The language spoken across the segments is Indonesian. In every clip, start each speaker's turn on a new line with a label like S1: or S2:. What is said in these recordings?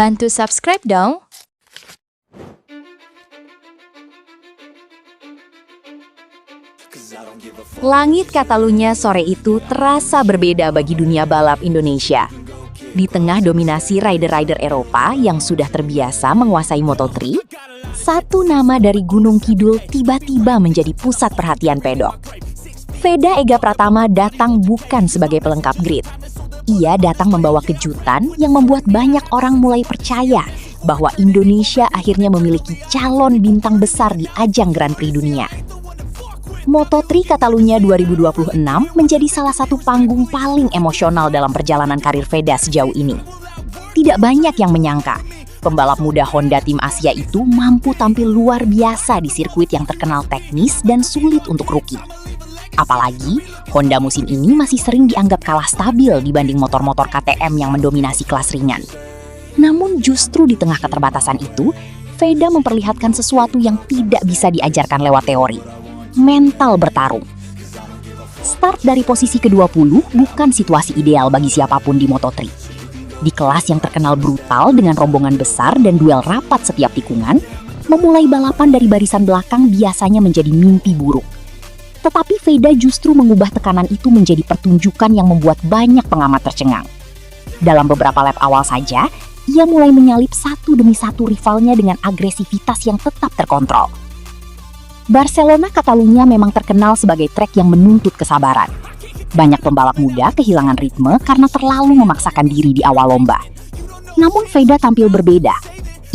S1: Bantu subscribe dong! Langit Catalunya sore itu terasa berbeda bagi dunia balap Indonesia. Di tengah dominasi rider-rider Eropa yang sudah terbiasa menguasai Moto3, satu nama dari Gunung Kidul tiba-tiba menjadi pusat perhatian pedok. Veda Ega Pratama datang bukan sebagai pelengkap grid. Ia datang membawa kejutan yang membuat banyak orang mulai percaya bahwa Indonesia akhirnya memiliki calon bintang besar di ajang Grand Prix dunia. Moto3 Catalunya 2026 menjadi salah satu panggung paling emosional dalam perjalanan karir Veda sejauh ini. Tidak banyak yang menyangka, pembalap muda Honda tim Asia itu mampu tampil luar biasa di sirkuit yang terkenal teknis dan sulit untuk rookie. Apalagi, Honda musim ini masih sering dianggap kalah stabil dibanding motor-motor KTM yang mendominasi kelas ringan. Namun justru di tengah keterbatasan itu, Veda memperlihatkan sesuatu yang tidak bisa diajarkan lewat teori. Mental bertarung. Start dari posisi ke-20 bukan situasi ideal bagi siapapun di Moto3. Di kelas yang terkenal brutal dengan rombongan besar dan duel rapat setiap tikungan, memulai balapan dari barisan belakang biasanya menjadi mimpi buruk. Tetapi Veda justru mengubah tekanan itu menjadi pertunjukan yang membuat banyak pengamat tercengang. Dalam beberapa lap awal saja, ia mulai menyalip satu demi satu rivalnya dengan agresivitas yang tetap terkontrol. Barcelona Catalunya memang terkenal sebagai trek yang menuntut kesabaran. Banyak pembalap muda kehilangan ritme karena terlalu memaksakan diri di awal lomba. Namun Veda tampil berbeda.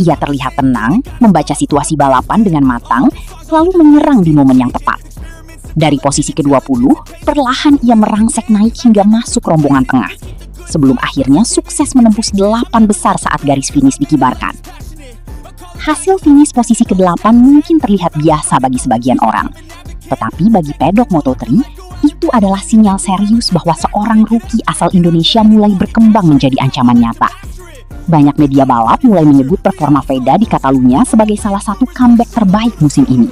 S1: Ia terlihat tenang, membaca situasi balapan dengan matang, lalu menyerang di momen yang tepat. Dari posisi ke-20, perlahan ia merangsek naik hingga masuk rombongan tengah, sebelum akhirnya sukses menembus 8 besar saat garis finish dikibarkan. Hasil finish posisi ke-8 mungkin terlihat biasa bagi sebagian orang. Tetapi bagi pedok Moto3, itu adalah sinyal serius bahwa seorang rookie asal Indonesia mulai berkembang menjadi ancaman nyata. Banyak media balap mulai menyebut performa Veda di Catalunya sebagai salah satu comeback terbaik musim ini.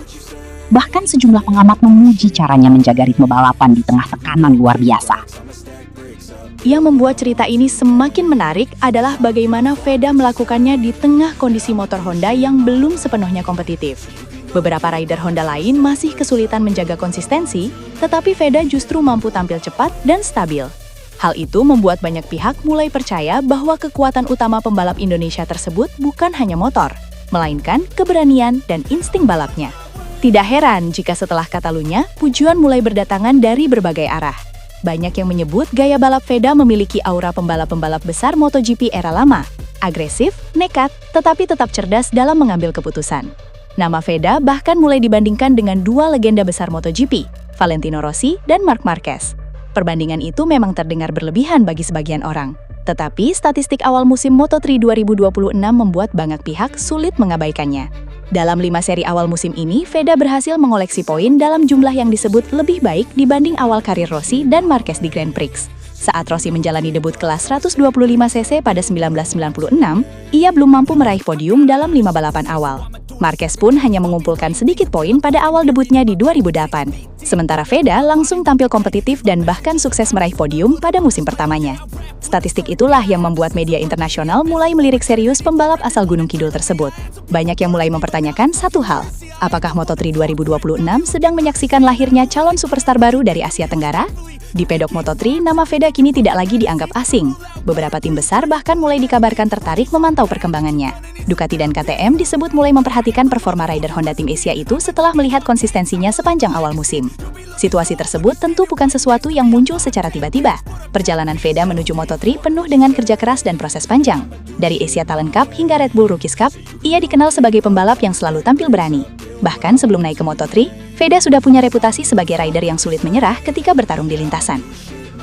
S1: Bahkan sejumlah pengamat memuji caranya menjaga ritme balapan di tengah tekanan luar biasa.
S2: Yang membuat cerita ini semakin menarik adalah bagaimana Veda melakukannya di tengah kondisi motor Honda yang belum sepenuhnya kompetitif. Beberapa rider Honda lain masih kesulitan menjaga konsistensi, tetapi Veda justru mampu tampil cepat dan stabil. Hal itu membuat banyak pihak mulai percaya bahwa kekuatan utama pembalap Indonesia tersebut bukan hanya motor, melainkan keberanian dan insting balapnya. Tidak heran jika setelah Catalunya, pujian mulai berdatangan dari berbagai arah. Banyak yang menyebut gaya balap Veda memiliki aura pembalap-pembalap besar MotoGP era lama. Agresif, nekat, tetapi tetap cerdas dalam mengambil keputusan. Nama Veda bahkan mulai dibandingkan dengan dua legenda besar MotoGP, Valentino Rossi dan Marc Marquez. Perbandingan itu memang terdengar berlebihan bagi sebagian orang. Tetapi statistik awal musim Moto3 2026 membuat banyak pihak sulit mengabaikannya. Dalam 5 seri awal musim ini, Veda berhasil mengoleksi poin dalam jumlah yang disebut lebih baik dibanding awal karir Rossi dan Marquez di Grand Prix. Saat Rossi menjalani debut kelas 125cc pada 1996, ia belum mampu meraih podium dalam 5 balapan awal. Marquez pun hanya mengumpulkan sedikit poin pada awal debutnya di 2008. Sementara Veda langsung tampil kompetitif dan bahkan sukses meraih podium pada musim pertamanya. Statistik itulah yang membuat media internasional mulai melirik serius pembalap asal Gunung Kidul tersebut. Banyak yang mulai mempertanyakan satu hal, apakah Moto3 2026 sedang menyaksikan lahirnya calon superstar baru dari Asia Tenggara? Di pedok Moto3, nama Veda kini tidak lagi dianggap asing. Beberapa tim besar bahkan mulai dikabarkan tertarik memantau perkembangannya. Ducati dan KTM disebut mulai memperhatikan performa rider Honda tim Asia itu setelah melihat konsistensinya sepanjang awal musim. Situasi tersebut tentu bukan sesuatu yang muncul secara tiba-tiba. Perjalanan Veda menuju Moto3 penuh dengan kerja keras dan proses panjang. Dari Asia Talent Cup hingga Red Bull Rookies Cup, ia dikenal sebagai pembalap yang selalu tampil berani. Bahkan sebelum naik ke Moto3, Veda sudah punya reputasi sebagai rider yang sulit menyerah ketika bertarung di lintasan.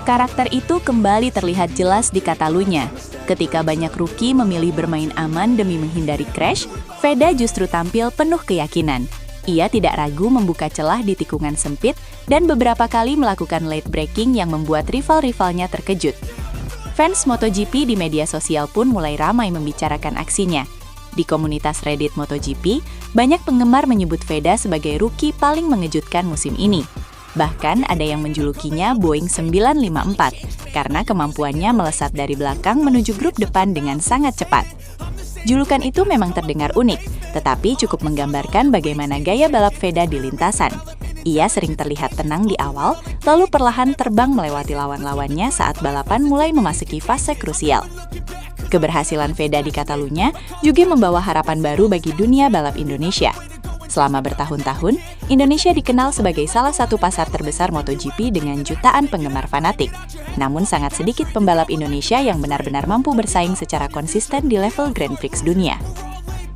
S1: Karakter itu kembali terlihat jelas di Catalunya. Ketika banyak rookie memilih bermain aman demi menghindari crash, Veda justru tampil penuh keyakinan. Ia tidak ragu membuka celah di tikungan sempit dan beberapa kali melakukan late braking yang membuat rival-rivalnya terkejut. Fans MotoGP di media sosial pun mulai ramai membicarakan aksinya. Di komunitas Reddit MotoGP, banyak penggemar menyebut Veda sebagai rookie paling mengejutkan musim ini. Bahkan ada yang menjulukinya Boeing 954 karena kemampuannya melesat dari belakang menuju grup depan dengan sangat cepat.
S2: Julukan itu memang terdengar unik, tetapi cukup menggambarkan bagaimana gaya balap Veda di lintasan. Ia sering terlihat tenang di awal, lalu perlahan terbang melewati lawan-lawannya saat balapan mulai memasuki fase krusial. Keberhasilan Veda di Catalunya juga membawa harapan baru bagi dunia balap Indonesia. Selama bertahun-tahun, Indonesia dikenal sebagai salah satu pasar terbesar MotoGP dengan jutaan penggemar fanatik. Namun sangat sedikit pembalap Indonesia yang benar-benar mampu bersaing secara konsisten di level Grand Prix dunia.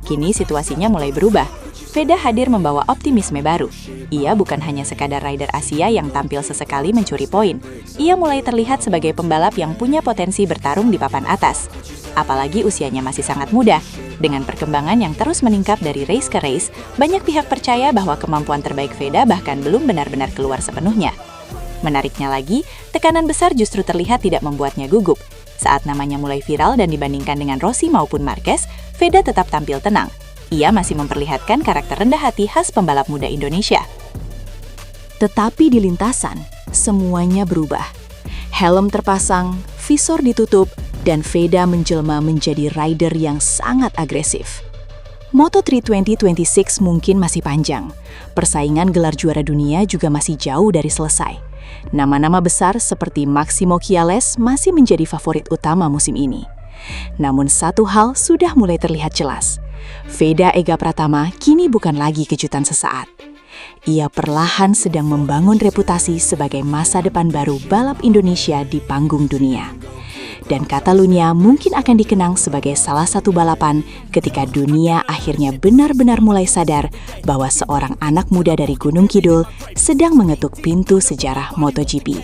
S2: Kini situasinya mulai berubah. Veda hadir membawa optimisme baru. Ia bukan hanya sekadar rider Asia yang tampil sesekali mencuri poin. Ia mulai terlihat sebagai pembalap yang punya potensi bertarung di papan atas. Apalagi usianya masih sangat muda. Dengan perkembangan yang terus meningkat dari race ke race, banyak pihak percaya bahwa kemampuan terbaik Veda bahkan belum benar-benar keluar sepenuhnya. Menariknya lagi, tekanan besar justru terlihat tidak membuatnya gugup. Saat namanya mulai viral dan dibandingkan dengan Rossi maupun Marquez, Veda tetap tampil tenang. Ia masih memperlihatkan karakter rendah hati khas pembalap muda Indonesia.
S1: Tetapi di lintasan, semuanya berubah. Helm terpasang, visor ditutup, dan Veda menjelma menjadi rider yang sangat agresif. Moto3 2026 mungkin masih panjang. Persaingan gelar juara dunia juga masih jauh dari selesai. Nama-nama besar seperti Maximo Chiales masih menjadi favorit utama musim ini. Namun satu hal sudah mulai terlihat jelas. Veda Ega Pratama kini bukan lagi kejutan sesaat. Ia perlahan sedang membangun reputasi sebagai masa depan baru balap Indonesia di panggung dunia. Dan Catalunya mungkin akan dikenang sebagai salah satu balapan ketika dunia akhirnya benar-benar mulai sadar bahwa seorang anak muda dari Gunung Kidul sedang mengetuk pintu sejarah MotoGP.